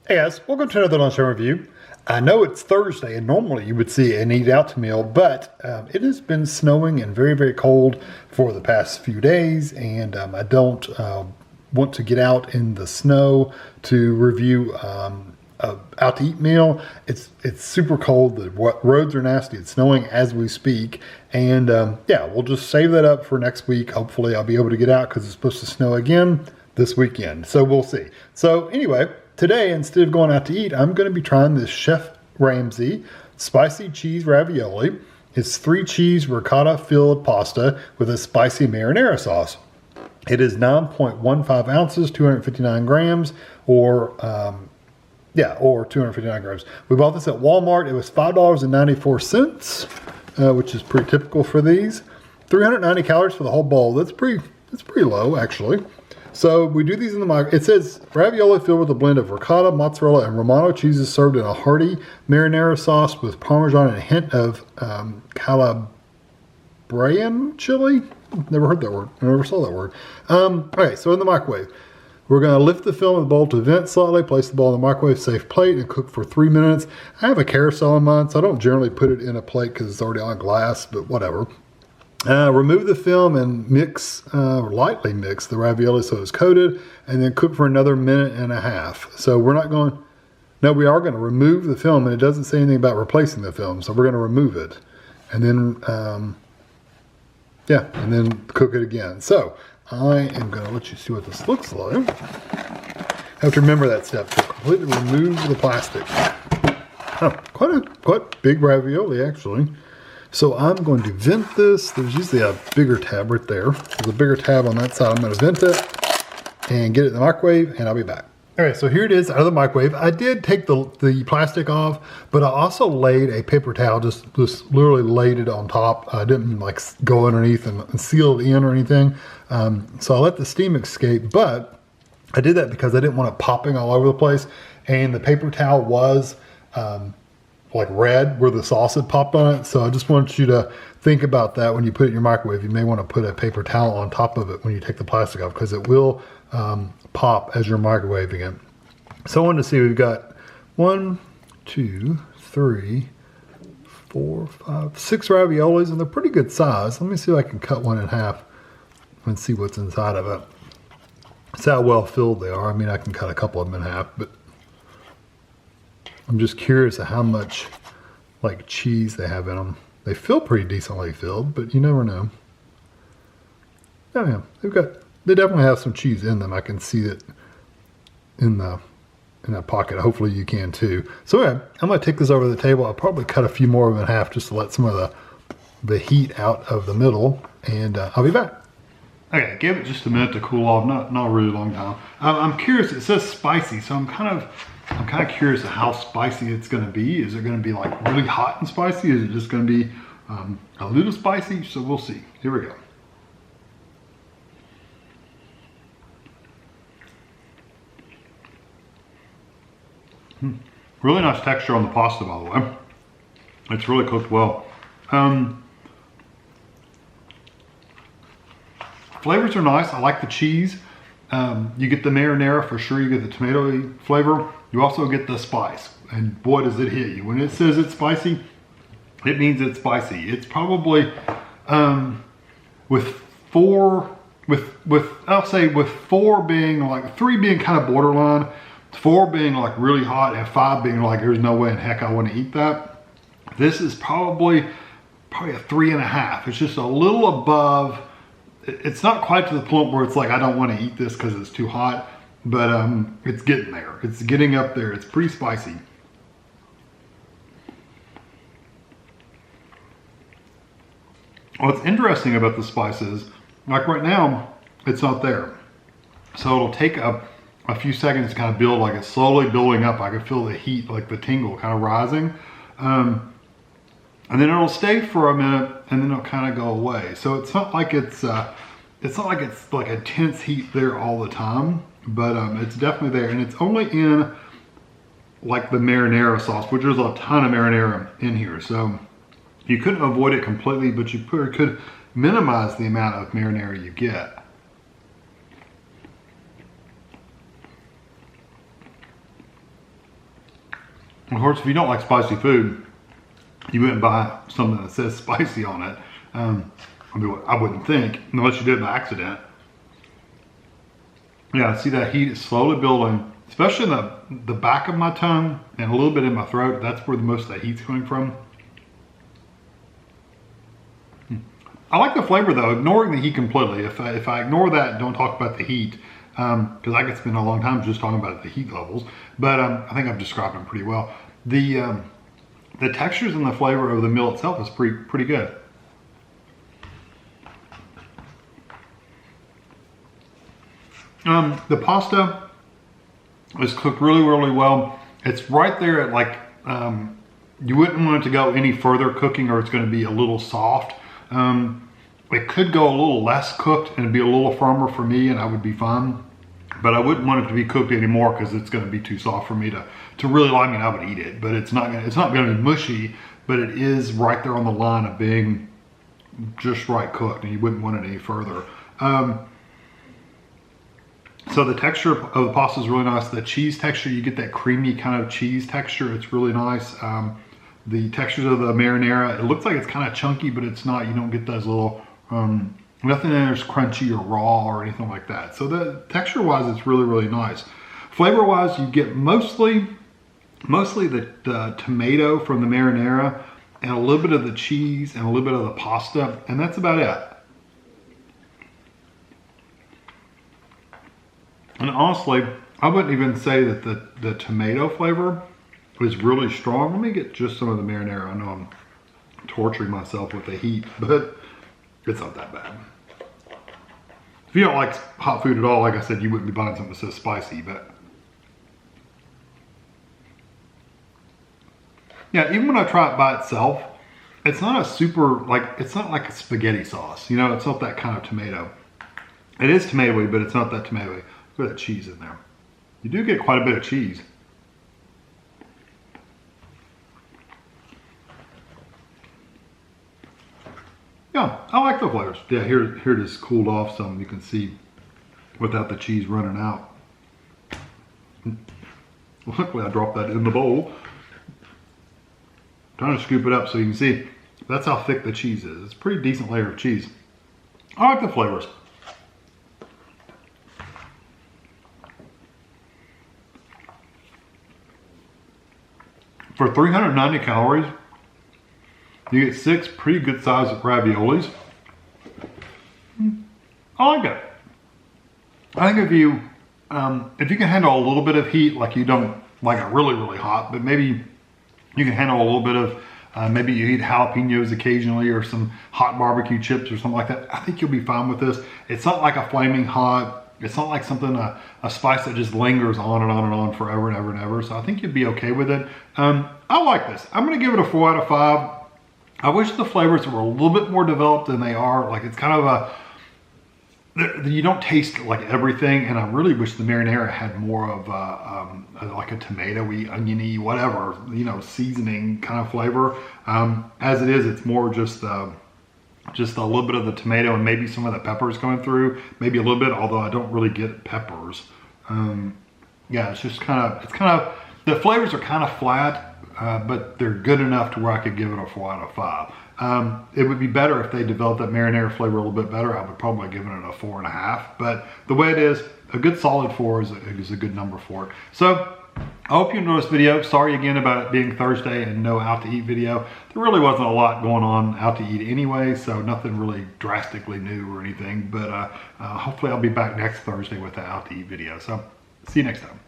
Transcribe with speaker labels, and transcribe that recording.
Speaker 1: Hey guys, welcome to another Lunchtime Review. I know it's Thursday and normally you would see an eat out meal, but it has been snowing and very, very cold for the past few days, and I don't want to get out in the snow to review out to eat meal. It's super cold, the roads are nasty, it's snowing as we speak, and yeah, we'll just save that up for next week. Hopefully I'll be able to get out because it's supposed to snow again this weekend, so we'll see. So anyway, today, instead of going out to eat, I'm going to be trying this Chef Ramsay spicy cheese ravioli. It's 3-cheese ricotta filled pasta with a spicy marinara sauce. It is 9.15 ounces, 259 grams, or 259 grams. We bought this at Walmart. It was $5.94, which is pretty typical for these. 390 calories for the whole bowl. That's pretty low, actually. So we do these in the microwave. It says ravioli filled with a blend of ricotta, mozzarella, and Romano cheeses served in a hearty marinara sauce with Parmesan and a hint of Calabrian chili. Never heard that word. I never saw that word. Okay, so in the microwave, we're going to lift the film in the bowl to vent slightly, place the bowl in the microwave safe plate, and cook for 3 minutes. I have a carousel in mine, so I don't generally put it in a plate because it's already on glass, but whatever. Remove the film and lightly mix the ravioli so it's coated, and then cook for another 1.5 minutes. So we are going to remove the film, and it doesn't say anything about replacing the film, so we're going to remove it. And then, and then cook it again. So I am going to let you see what this looks like. Have to remember that step to completely remove the plastic. Oh, quite big ravioli, actually. So I'm going to vent this. There's usually a bigger tab right there. There's a bigger tab on that side. I'm going to vent it and get it in the microwave, and I'll be back. All right, so here it is out of the microwave. I did take the plastic off, but I also laid a paper towel, just literally laid it on top. I didn't like go underneath and seal it in or anything. So I let the steam escape, but I did that because I didn't want it popping all over the place. And the paper towel was like red where the sauce had popped on it. So I just want you to think about that when you put it in your microwave. You may want to put a paper towel on top of it when you take the plastic off, because it will pop as you're microwaving it. So I wanted to see, we've got 1, 2, 3, 4, 5, 6 raviolis, and they're pretty good size. Let me see if I can cut one in half and see what's inside of it. See how well filled they are. I mean, I can cut a couple of them in half, but I'm just curious of how much like cheese they have in them. They feel pretty decently filled, but you never know. Oh yeah, they definitely have some cheese in them. I can see it in that pocket. Hopefully you can too. So yeah, I'm gonna take this over the table. I'll probably cut a few more of them in half just to let some of the heat out of the middle, and I'll be back. Okay, give it just a minute to cool off. Not a really long time. I'm curious. It says spicy, so I'm kind of curious of how spicy it's going to be. Is it going to be like really hot and spicy? Is it just going to be a little spicy? So we'll see. Here we go. Really nice texture on the pasta, by the way. It's really cooked well. Flavors are nice. I like the cheese. You get the marinara for sure. You get the tomato flavor. You also get the spice. And boy, does it hit you. When it says it's spicy, it means it's spicy. It's probably with 4 being like 3 being kind of borderline, 4 being like really hot, and 5 being like there's no way in heck I want to eat that. This is probably a 3.5. It's just a little above. It's not quite to the point where it's like I don't want to eat this because it's too hot, but it's getting there. It's getting up there. It's pretty spicy. What's interesting about the spices, like right now, it's not there. So it'll take a few seconds to kind of build, like it's slowly building up. I can feel the heat, like the tingle kind of rising. And then it'll stay for a minute, and then it'll kind of go away. So it's not like it's like intense heat there all the time, but it's definitely there. And it's only in like the marinara sauce, which there's a ton of marinara in here. So you couldn't avoid it completely, but you could minimize the amount of marinara you get. Of course, if you don't like spicy food, you wouldn't buy something that says spicy on it. I mean, I wouldn't think, unless you did it by accident. Yeah, see that heat is slowly building, especially in the back of my tongue and a little bit in my throat. That's where most of that heat's coming from. I like the flavor though, ignoring the heat completely. If I ignore that and don't talk about the heat, because I could spend a long time just talking about the heat levels, but I think I've described them pretty well. The textures and the flavor of the meal itself is pretty good. The pasta is cooked really well. It's right there at like, you wouldn't want it to go any further cooking or it's going to be a little soft. It could go a little less cooked and be a little firmer for me and I would be fine. But I wouldn't want it to be cooked anymore because it's going to be too soft for me to really like. I mean, I would eat it, but it's not going to be mushy, but it is right there on the line of being just right cooked and you wouldn't want it any further. So the texture of the pasta is really nice. The cheese texture, you get that creamy kind of cheese texture. It's really nice. The textures of the marinara, it looks like it's kind of chunky, but it's not. You don't get those little, nothing in there is crunchy or raw or anything like that. So the texture-wise, it's really nice. Flavor-wise, you get mostly the tomato from the marinara and a little bit of the cheese and a little bit of the pasta, and that's about it. And honestly, I wouldn't even say that the tomato flavor is really strong. Let me get just some of the marinara. I know I'm torturing myself with the heat, but it's not that bad. If you don't like hot food at all, like I said, you wouldn't be buying something that says spicy, but yeah, even when I try it by itself, it's not a super, it's not like a spaghetti sauce. You know, it's not that kind of tomato. It is tomatoey, but it's not that tomatoey. Look at that cheese in there. You do get quite a bit of cheese. Yeah, I like the flavors. Yeah, here it is cooled off some. You can see without the cheese running out. Luckily, I dropped that in the bowl. Trying to scoop it up so you can see. That's how thick the cheese is. It's a pretty decent layer of cheese. I like the flavors. For 390 calories, you get 6 pretty good sized raviolis. I like it. I think if you can handle a little bit of heat, like you don't like it really hot, but maybe you can handle a little bit of, maybe you eat jalapenos occasionally or some hot barbecue chips or something like that, I think you'll be fine with this. It's not like a flaming hot, it's not like something, a spice that just lingers on and on forever and ever. So I think you'd be okay with it. I like this. I'm gonna give it a 4 out of 5. I wish the flavors were a little bit more developed than they are. Like it's kind of you don't taste like everything, and I really wish the marinara had more of like a tomatoey, oniony, whatever, you know, seasoning kind of flavor. As it is, it's more just a little bit of the tomato and maybe some of the peppers coming through, maybe a little bit, although I don't really get peppers. Yeah, it's just kind of, the flavors are kind of flat, but they're good enough to where I could give it a 4 out of 5. It would be better if they developed that marinara flavor a little bit better. I would probably give it a 4.5, but the way it is, a good solid 4 is a good number for it. So I hope you enjoyed this video. Sorry again about it being Thursday and no out to eat video. There really wasn't a lot going on out to eat anyway, so nothing really drastically new or anything, but hopefully I'll be back next Thursday with the out to eat video. So see you next time.